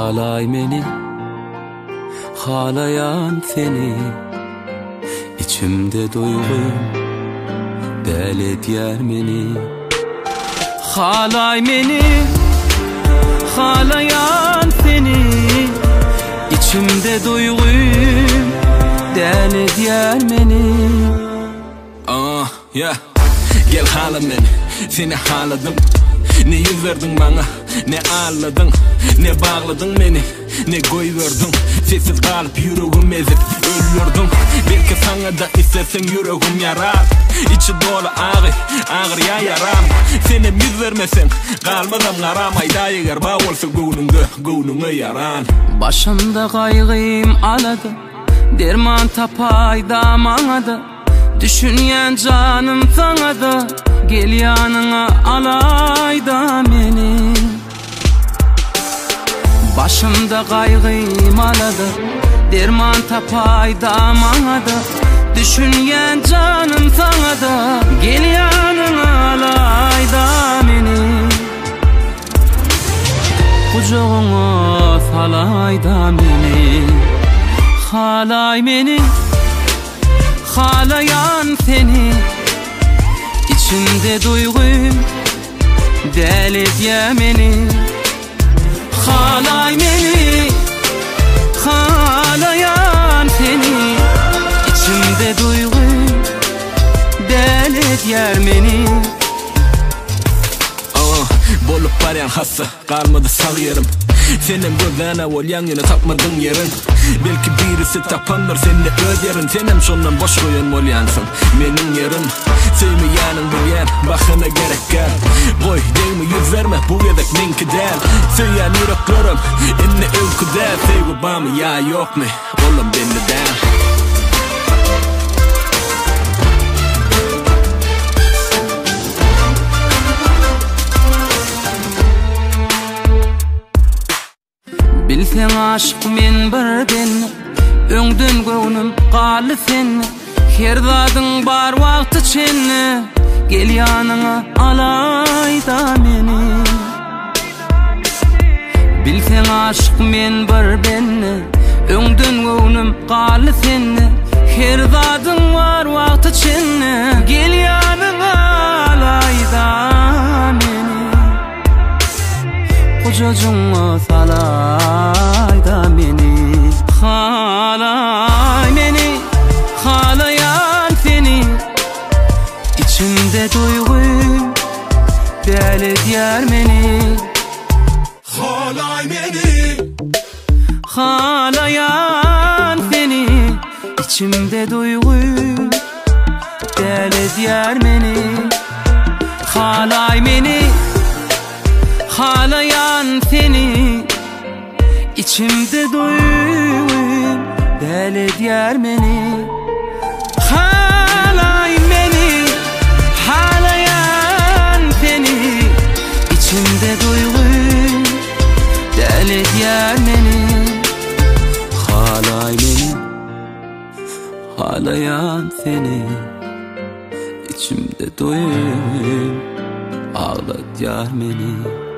Halay meni, halayan seni. İçimde duygu deli edýär meni. Halay meni, halayan seni. İçimde duygu deli edýär meni. Yeah. Gel hala men, seni haladım. Ne yüz verdin bana, ne ağladın, ne bağladın beni, ne koy verdin. Sessiz kalıp yüreğim ezip ölürdüm. Belki sana da istersen yüreğim yarar. İçi dolu ağır ya yaram. Senem yüz vermesen kalmadan karam. Ayda eğer bağ olsa gönlüne yaran. Başımda kaygıyım aladı, derman tapayda manadı. Düşünyen canım sana da, gel yanına alayda meni. Başımda kaygıyım aladı, derman tapayda manadı. Düşünyen canım sana da, gel yanına alayda meni. Kucağına salayda meni. Halay meni, halayan seni. İçimde duygu deli edýär meni. Halay meni, halayan seni. İçimde duygu deli edýär meni. Bolup baryan hassa kalmadı sağ yerim. Senem gözlerine olyan yine tapmadın yerin. Belki birisi tapanlar seninle öderin. Senem şondan boş koyan olyansın menin yerim. Sevmeyenin bu yer bakına gerek gel. Boy değme yüz verme bu yedek minki del. Söyleyen yüreklerim inne öykü del. Sevgi var mı ya yok mu oğlum bende del. Bilsen aşık men birden, öňden göwnüm galy sen. Her zadyň bar wagty çenni, gel yanına alayda meni. Bilsen aşık men birden, öňden göwnüm galy sen. Her zadyň bar wagty çenni, gel yanına alayda meni. Kucağına salayda meni. Halay meni, halayan seni. İçimde duygu deli edýär meni. Halay meni, halayan seni. İçimde duygu deli edýär meni. Halay meni, halayan seni. İçimde duygu deli edýär meni. Halay meni, halayan seni. İçimde duygu deli edýär meni. Halay meni, halayan seni. İçimde duygu ağlatyar meni.